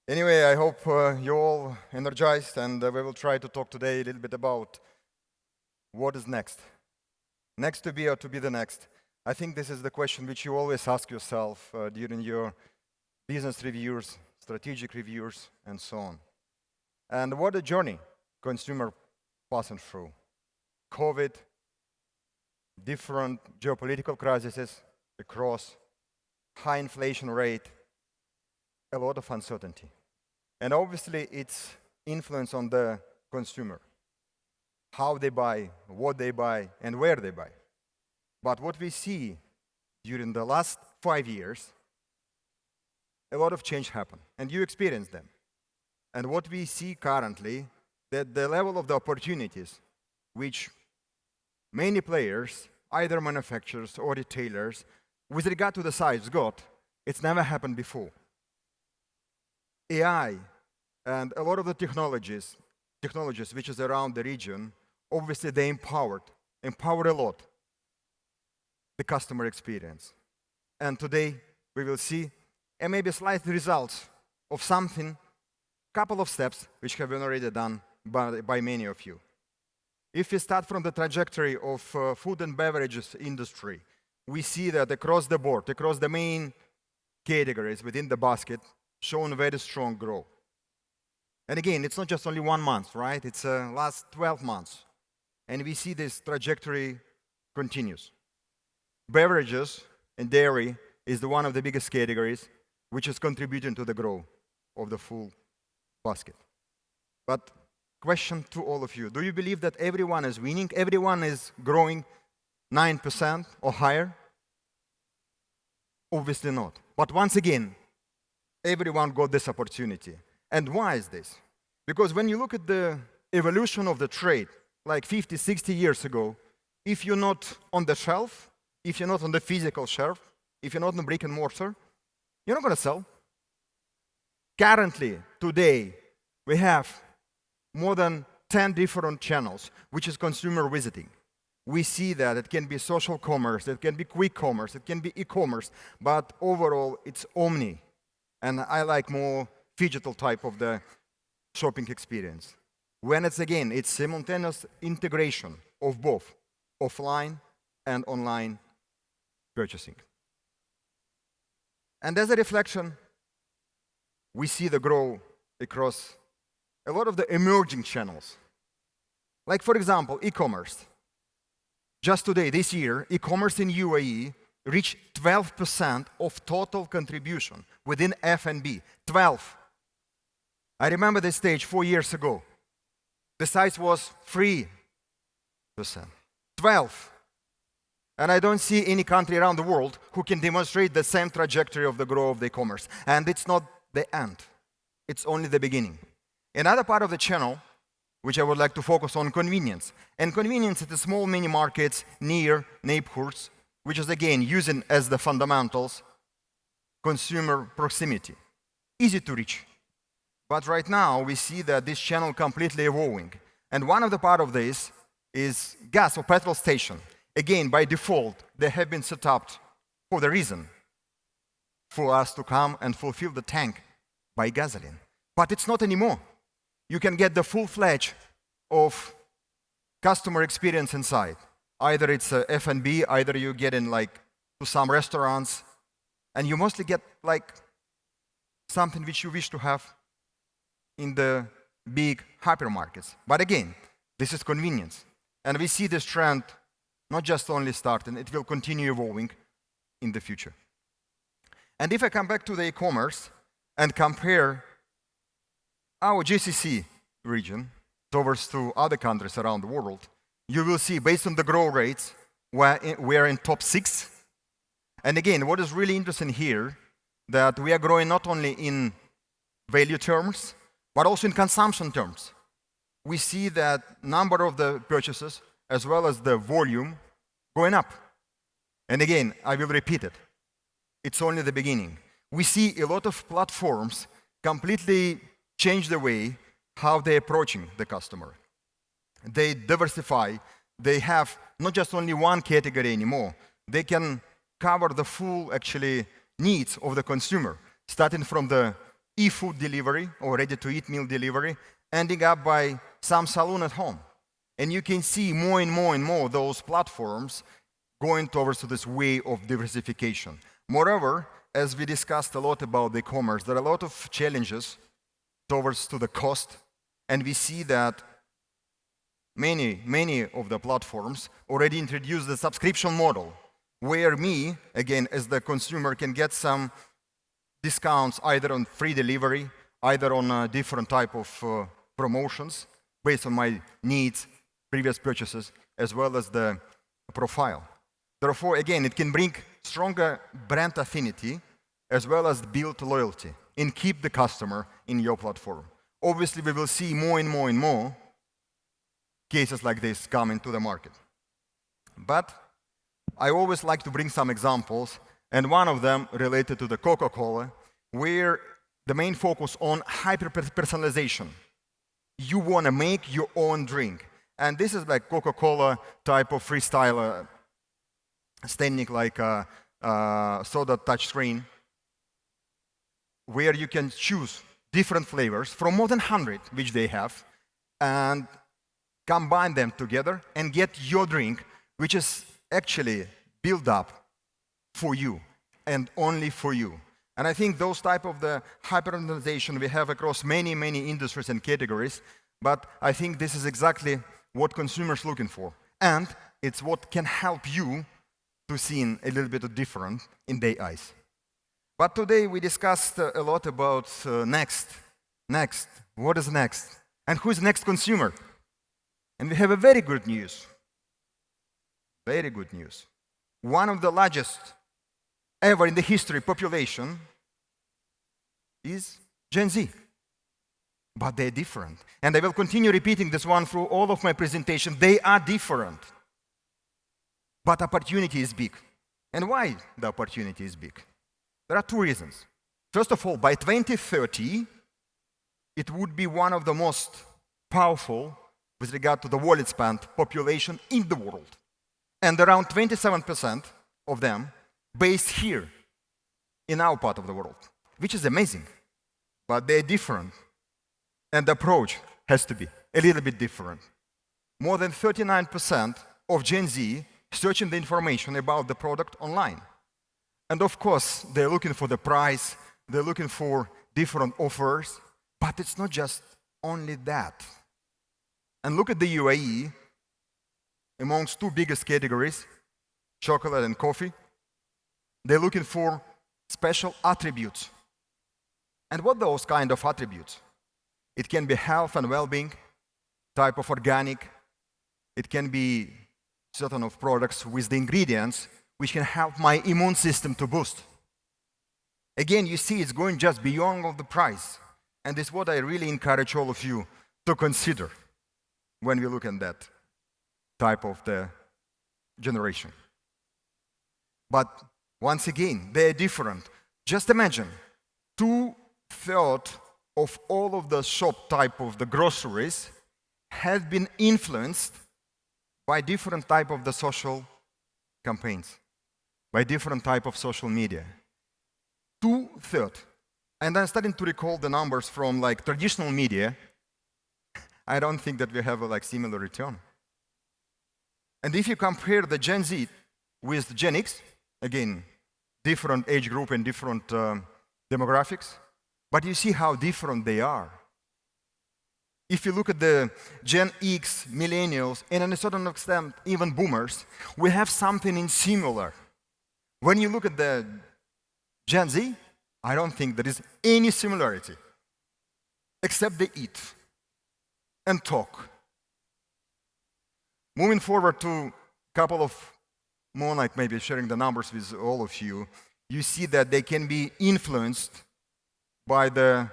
Anyway, I hope you're all energized, and we will try to talk today a little bit about what is next. Next to be or to be the next? I think this is the question which you always ask yourself during your business reviews, strategic reviews, and so on. And what a journey consumer passing through. COVID, different geopolitical crises across, high inflation rate, a lot of uncertainty. And obviously, it's influence on the consumer, how they buy, what they buy, and where they buy. But what we see during the last 5 years, a lot of change happened, and you experience them. And what we see currently, that the level of the opportunities which many players, either manufacturers or retailers, with regard to the size got, it's never happened before. AI and a lot of the technologies which is around the region, obviously they empower a lot the customer experience. And today we will see maybe slight results of something, couple of steps which have been already done by many of you. If we start from the trajectory of food and beverages industry, we see that across the board, across the main categories within the basket, shown very strong growth. And again, it's not just only 1 month, right? It's last 12 months. And we see this trajectory continues. Beverages and dairy is one of the biggest categories which is contributing to the growth of the full basket. But question to all of you, do you believe that everyone is winning? Everyone is growing 9% or higher? Obviously not. But once again, everyone got this opportunity. And why is this? Because when you look at the evolution of the trade, like 50, 60 years ago, if you're not on the shelf, if you're not on the physical shelf, if you're not on the brick and mortar, you're not going to sell. Currently, today, we have more than 10 different channels, which is consumer visiting. We see that it can be social commerce, it can be quick commerce, it can be e-commerce, but overall, it's omni. And I like more digital type of the shopping experience. When it's simultaneous integration of both offline and online purchasing. And as a reflection, we see the growth across a lot of the emerging channels. Like, for example, e-commerce. Just today, this year, e-commerce in UAE reached 12% of total contribution within F&B. 12. I remember this stage 4 years ago. The size was 3%. 12. And I don't see any country around the world who can demonstrate the same trajectory of the growth of the e-commerce. And it's not the end. It's only the beginning. Another part of the channel, which I would like to focus on, convenience. And convenience is the small mini markets near neighborhoods, which is again using as the fundamentals consumer proximity. Easy to reach. But right now we see that this channel completely evolving. And one of the part of this is gas or petrol station. Again, by default, they have been set up for the reason for us to come and fulfill the tank by gasoline. But it's not anymore. You can get the full-fledged of customer experience inside. Either it's F&B, either you get in like to some restaurants, and you mostly get like something which you wish to have in the big hypermarkets. But again, this is convenience. And we see this trend not just only starting, it will continue evolving in the future. And if I come back to the e-commerce and compare our GCC region towards to other countries around the world, you will see, based on the growth rates, we are in top 6. And again, what is really interesting here, that we are growing not only in value terms, but also in consumption terms. We see that number of the purchases, as well as the volume, going up. And again, I will repeat it. It's only the beginning. We see a lot of platforms completely change the way how they're approaching the customer. They diversify. They have not just only one category anymore. They can cover the full, actually, needs of the consumer, starting from the e-food delivery or ready-to-eat meal delivery, ending up by some salon at home. And you can see more and more those platforms going towards this way of diversification. Moreover, as we discussed a lot about the e-commerce, there are a lot of challenges towards to the cost, and we see that many of the platforms already introduced the subscription model, where me, again, as the consumer, can get some discounts either on free delivery, either on a different type of promotions based on my needs, previous purchases, as well as the profile. Therefore, again, it can bring stronger brand affinity as well as build loyalty and keep the customer in your platform. Obviously, we will see more and more cases like this coming to the market. But I always like to bring some examples, and one of them related to the Coca-Cola, where the main focus on hyper-personalization. You want to make your own drink. And this is like Coca-Cola type of freestyle standing like a soda touch screen, where you can choose different flavors from more than 100, which they have, and combine them together and get your drink, which is actually built up for you and only for you. And I think those type of the hyper-personalization we have across many industries and categories, but I think this is exactly what consumers are looking for. And it's what can help you to see a little bit different in their eyes. But today we discussed a lot about next. What is next? And who is the next consumer? And we have a very good news. Very good news. One of the largest ever in the history population is Gen Z. But they're different. And I will continue repeating this one through all of my presentation. They are different. But opportunity is big. And why the opportunity is big? There are two reasons. First of all, by 2030, it would be one of the most powerful with regard to the wallet spend population in the world. And around 27% of them based here in our part of the world, which is amazing. But they're different. And the approach has to be a little bit different. More than 39% of Gen Z searching the information about the product online. And of course, they're looking for the price, they're looking for different offers, but it's not just only that. And look at the UAE, amongst two biggest categories, chocolate and coffee, they're looking for special attributes. And what are those kind of attributes? It can be health and well-being, type of organic. It can be certain of products with the ingredients which can help my immune system to boost. Again, you see it's going just beyond of the price. And this is what I really encourage all of you to consider when we look at that type of the generation. But once again, they're different. Just imagine, 2/3 of all of the shop type of the groceries have been influenced by different type of the social campaigns, by different type of social media. 2/3. And I'm starting to recall the numbers from like traditional media. I don't think that we have a like similar return. And if you compare the Gen Z with Gen X, again, different age group and different demographics, but you see how different they are. If you look at the Gen X, millennials, and to a certain extent, even boomers, we have something in similar. When you look at the Gen Z, I don't think there is any similarity, except they eat and talk. Moving forward to a couple of more like maybe sharing the numbers with all of you, you see that they can be influenced by the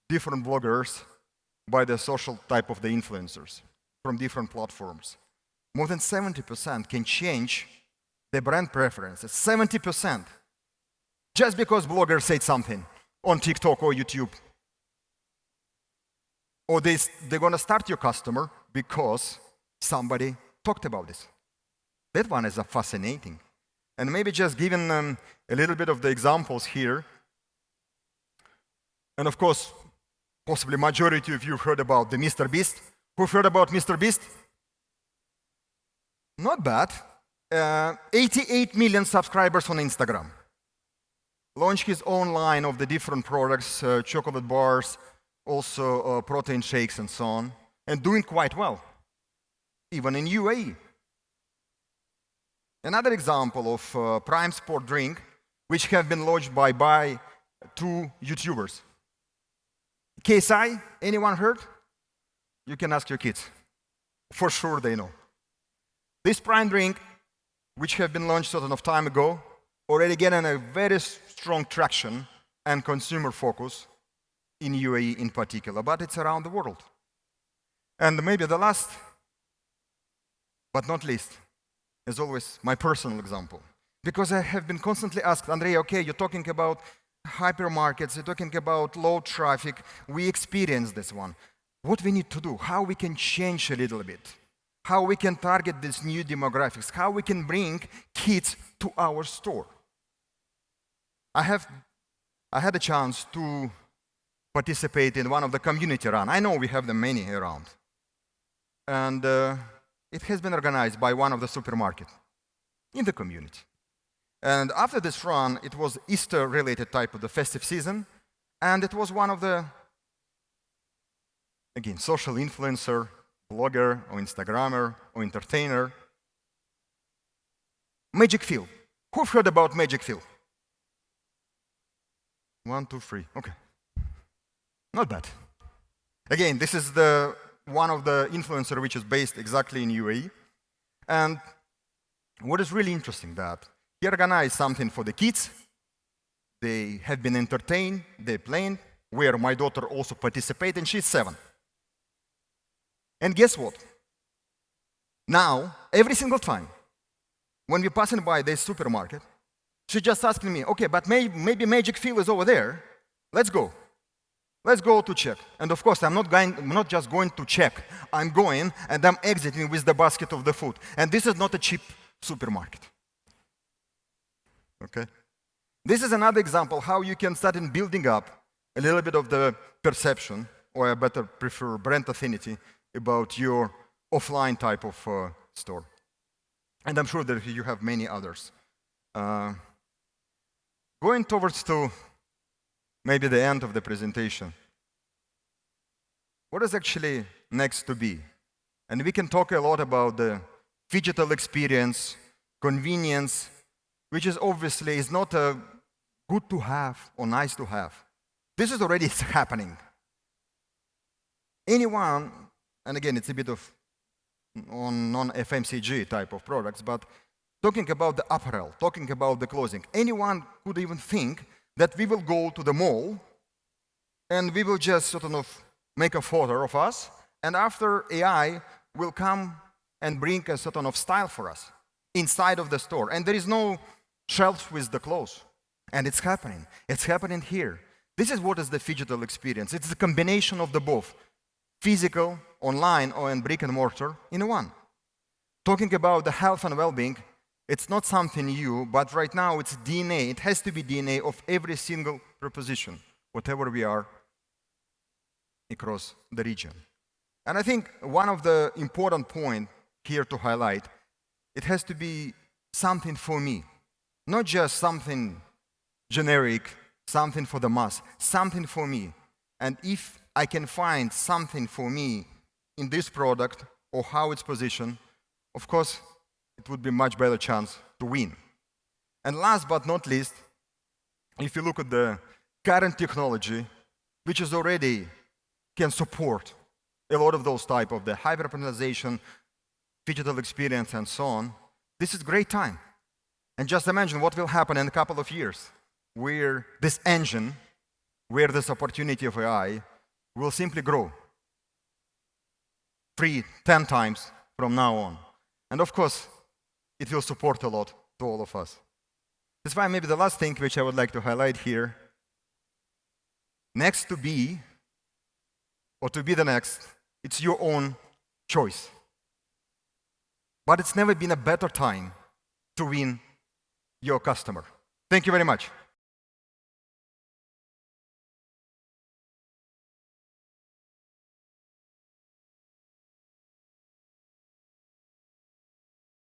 different bloggers, by the social type of the influencers from different platforms. More than 70% can change their brand preferences. 70%. Just because bloggers said something on TikTok or YouTube. Or they're going to start your customer because somebody talked about this. That one is fascinating. And maybe just giving a little bit of the examples here. And of course, possibly majority of you have heard about the Mr. Beast. Who've heard about Mr. Beast? Not bad. 88 million subscribers on Instagram. Launched his own line of the different products, chocolate bars, also protein shakes and so on, and doing quite well, even in UAE. Another example of prime sport drink, which have been launched by two YouTubers. KSI, anyone heard? You can ask your kids. For sure they know. This prime drink, which have been launched sort of time ago, already getting a very strong traction and consumer focus in UAE in particular, but it's around the world. And maybe the last, but not least, as always, my personal example. Because I have been constantly asked, Andrey, okay, you're talking about hypermarkets, you're talking about low traffic, we experience this one. What we need to do, how we can change a little bit, how we can target these new demographics, how we can bring kids to our store. I had a chance to participate in one of the community run. I know we have them many around. And it has been organized by one of the supermarkets in the community. And after this run, it was Easter-related type of the festive season, and it was one of the, again, social influencer, blogger, or Instagrammer, or entertainer. Magic Fill. Who've heard about Magic Fill? 1, 2, 3. Okay. Not bad. Again, this is one of the influencer which is based exactly in UAE. And what is really interesting that he organized something for the kids. They have been entertained, they playing, where my daughter also participated, and she's 7. And guess what? Now, every single time, when we're passing by this supermarket, she's just asking me, okay, but maybe Magic Fill is over there. Let's go. Let's go to check. And of course, I'm not just going to check. I'm going and I'm exiting with the basket of the food. And this is not a cheap supermarket. Okay? This is another example how you can start in building up a little bit of the perception, or I better prefer brand affinity, about your offline type of store. And I'm sure that you have many others. Going towards to maybe the end of the presentation. What is actually next to be? And we can talk a lot about the digital experience, convenience, which is obviously is not a good to have or nice to have. This is already happening. Anyone, and again, it's a bit of on non-FMCG type of products, but talking about the apparel, talking about the clothing, anyone could even think that we will go to the mall and we will just sort of make a photo of us, and after AI will come and bring a sort of style for us inside of the store. And there is no shelf with the clothes. And it's happening. It's happening here. This is what is the digital experience. It's the combination of the both, physical, online, or in brick and mortar in one. Talking about the health and well-being, it's not something new, but right now it's DNA. It has to be DNA of every single proposition, whatever we are across the region. And I think one of the important points here to highlight, it has to be something for me, not just something generic, something for the mass, something for me. And if I can find something for me in this product or how it's positioned, of course, it would be a much better chance to win. And last but not least, if you look at the current technology, which is already can support a lot of those type of the hyper-personalization, digital experience, and so on, this is a great time. And just imagine what will happen in a couple of years, where this engine, where this opportunity of AI will simply grow 3, 10 times from now on. And of course, it will support a lot to all of us. That's why maybe the last thing which I would like to highlight here, next to be, or to be the next, it's your own choice. But it's never been a better time to win your customer. Thank you very much.